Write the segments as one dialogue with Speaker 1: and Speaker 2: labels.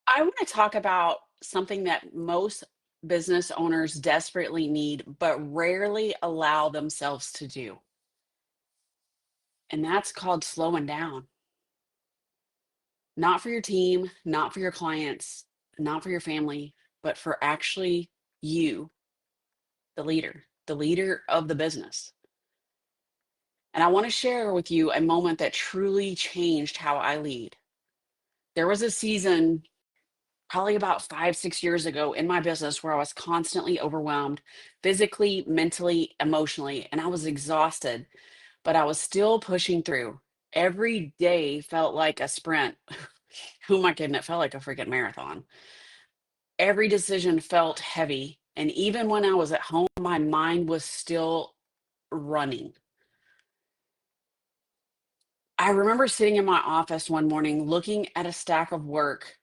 Speaker 1: I want to talk about something that most business owners desperately need, but rarely allow themselves to do. And that's called slowing down. Not for your team, not for your clients, not for your family, but for actually you, the leader of the business. And I want to share with you a moment that truly changed how I lead. There was a season probably about 5, 6 years ago in my business where I was constantly overwhelmed physically, mentally, emotionally, and I was exhausted, but I was still pushing through. Every day felt like a sprint. Who am I kidding? It felt like a freaking marathon. Every decision felt heavy. And even when I was at home, my mind was still running. I remember sitting in my office one morning looking at a stack of work,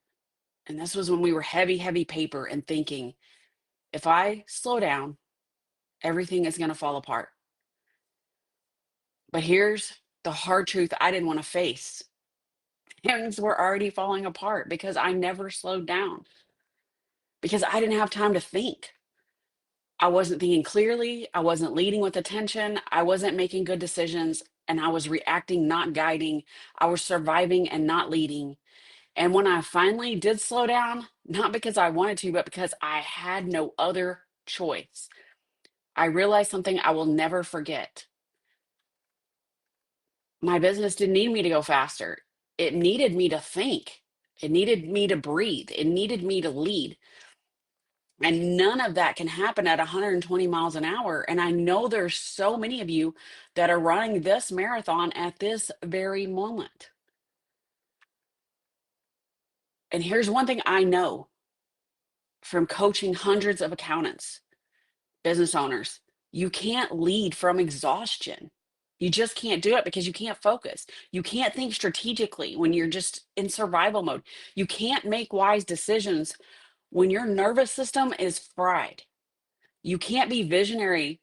Speaker 1: and this was when we were heavy, heavy paper, and thinking, if I slow down, everything is going to fall apart. But here's the hard truth I didn't want to face. Things were already falling apart because I never slowed down, because I didn't have time to think. I wasn't thinking clearly. I wasn't leading with attention. I wasn't making good decisions. And I was reacting, not guiding. I was surviving and not leading. And when I finally did slow down, not because I wanted to, but because I had no other choice, I realized something I will never forget. My business didn't need me to go faster. It needed me to think. It needed me to breathe. It needed me to lead. And none of that can happen at 120 miles an hour. And I know there's so many of you that are running this marathon at this very moment. And here's one thing I know from coaching hundreds of accountants, business owners: you can't lead from exhaustion. You just can't do it because you can't focus. You can't think strategically when you're just in survival mode. You can't make wise decisions when your nervous system is fried. You can't be visionary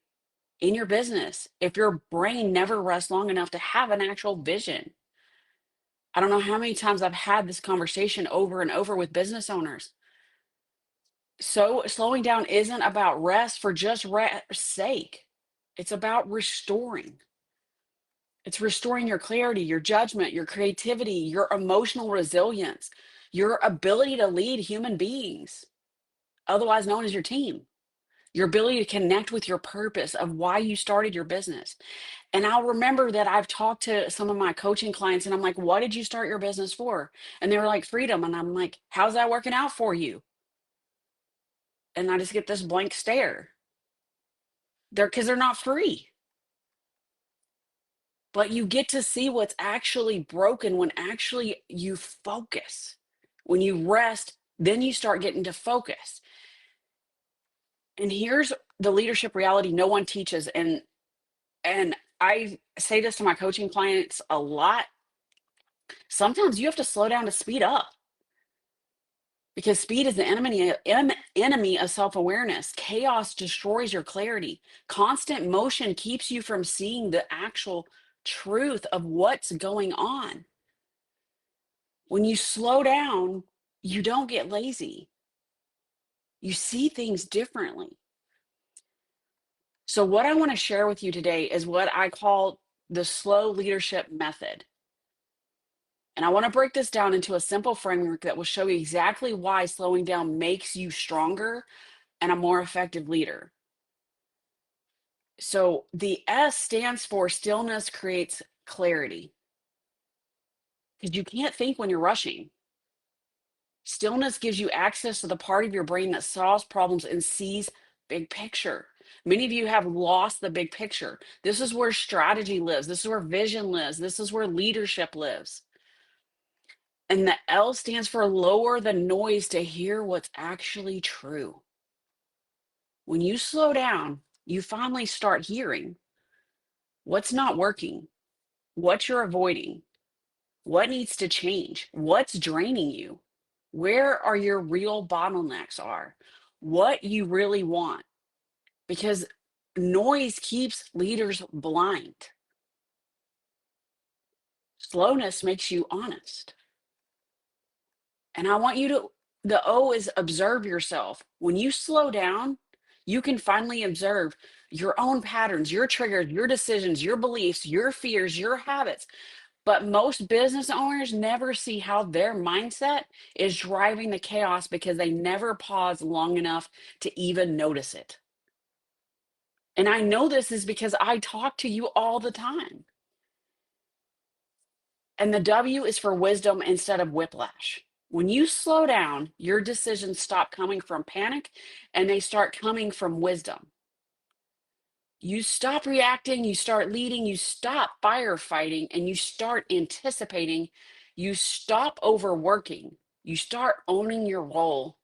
Speaker 1: in your business if your brain never rests long enough to have an actual vision. I don't know how many times I've had this conversation over and over with business owners. So slowing down isn't about rest for just rest's sake. It's about restoring. It's restoring your clarity, your judgment, your creativity, your emotional resilience, your ability to lead human beings, otherwise known as your team, your ability to connect with your purpose of why you started your business. And I'll remember that I've talked to some of my coaching clients and I'm like, what did you start your business for? And they were like, freedom. And I'm like, how's that working out for you? And I just get this blank stare. Because they're not free. But you get to see what's actually broken when actually you focus. When you rest, then you start getting to focus. And here's the leadership reality no one teaches. And I say this to my coaching clients a lot. Sometimes you have to slow down to speed up, because speed is the enemy of self-awareness. Chaos destroys your clarity. Constant motion keeps you from seeing the actual truth of what's going on. When you slow down, you don't get lazy. You see things differently. So what I want to share with you today is what I call the slow leadership method. And I want to break this down into a simple framework that will show you exactly why slowing down makes you stronger and a more effective leader. So the S stands for stillness creates clarity, because you can't think when you're rushing. Stillness gives you access to the part of your brain that solves problems and sees big picture. Many of you have lost the big picture. This is where strategy lives. This is where vision lives. This is where leadership lives. And the L stands for lower the noise to hear what's actually true. When you slow down, you finally start hearing what's not working, what you're avoiding, what needs to change, what's draining you, where are your real bottlenecks are, what you really want. Because noise keeps leaders blind. Slowness makes you honest. And I want you to The O is observe yourself. When you slow down, you can finally observe your own patterns, your triggers, your decisions, your beliefs, your fears, your habits. But most business owners never see how their mindset is driving the chaos because they never pause long enough to even notice it. And I know this is because I talk to you all the time. And the W is for wisdom instead of whiplash. When you slow down, your decisions stop coming from panic and they start coming from wisdom. You stop reacting, you start leading, you stop firefighting, and you start anticipating. You stop overworking, you start owning your role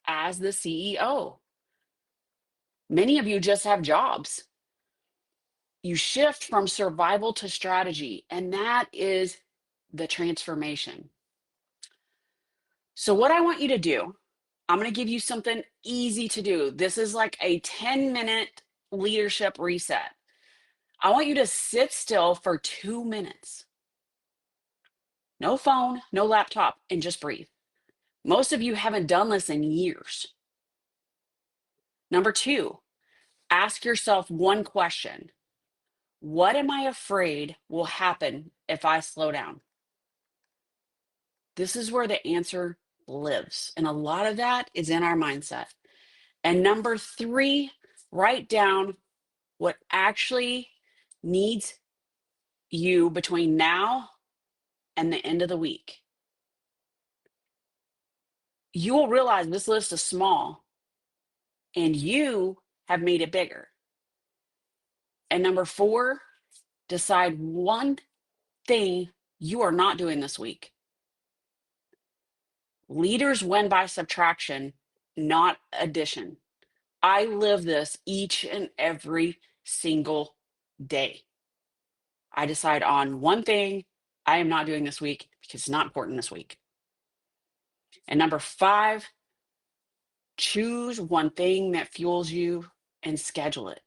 Speaker 1: as the CEO. Many of you just have jobs. You shift from survival to strategy, and that is the transformation. So, what I want you to do, I'm going to give you something easy to do. This is like a 10-minute leadership reset. I want you to sit still for 2 minutes. No phone, no laptop, and just breathe. Most of you haven't done this in years. Number two, ask yourself one question. What am I afraid will happen if I slow down? This is where the answer lives. And a lot of that is in our mindset. And number three, write down what actually needs you between now and the end of the week. You will realize this list is small and you have made it bigger. And number four, decide one thing you are not doing this week. Leaders win by subtraction, not addition. I live this each and every single day. I decide on one thing I am not doing this week because it's not important this week. And number five, choose one thing that fuels you and schedule it.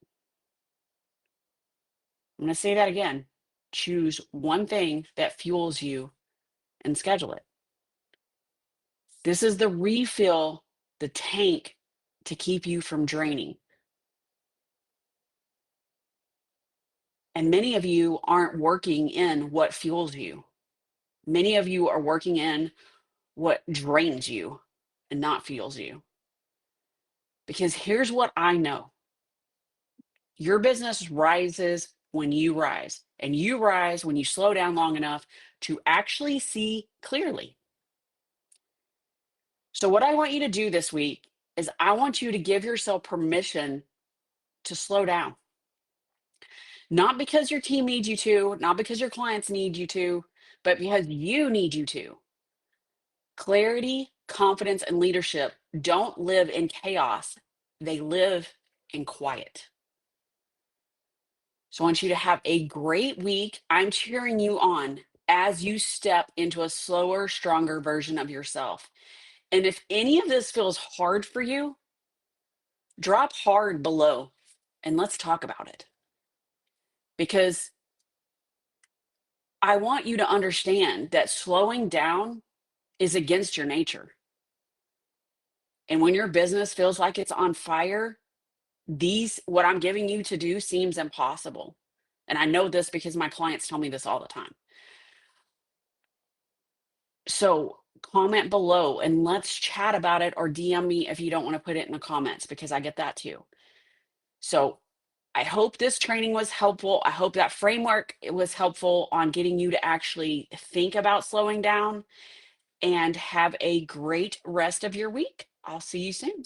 Speaker 1: I'm going to say that again. Choose one thing that fuels you and schedule it. This is the refill, the tank to keep you from draining. And many of you aren't working in what fuels you. Many of you are working in what drains you and not fuels you. Because here's what I know. Your business rises when you rise, and you rise when you slow down long enough to actually see clearly. So, what I want you to do this week is I want you to give yourself permission to slow down. Not because your team needs you to, not because your clients need you to, but because you need you to. Clarity, confidence, and leadership don't live in chaos, they live in quiet. So I want you to have a great week. I'm cheering you on as you step into a slower, stronger version of yourself. And if any of this feels hard for you, drop hard below and let's talk about it. Because I want you to understand that slowing down is against your nature. And when your business feels like it's on fire, what I'm giving you to do seems impossible. And I know this because my clients tell me this all the time. So comment below and let's chat about it, or DM me if you don't want to put it in the comments, because I get that too. So I hope this training was helpful. I hope that framework was helpful on getting you to actually think about slowing down, and have a great rest of your week. I'll see you soon.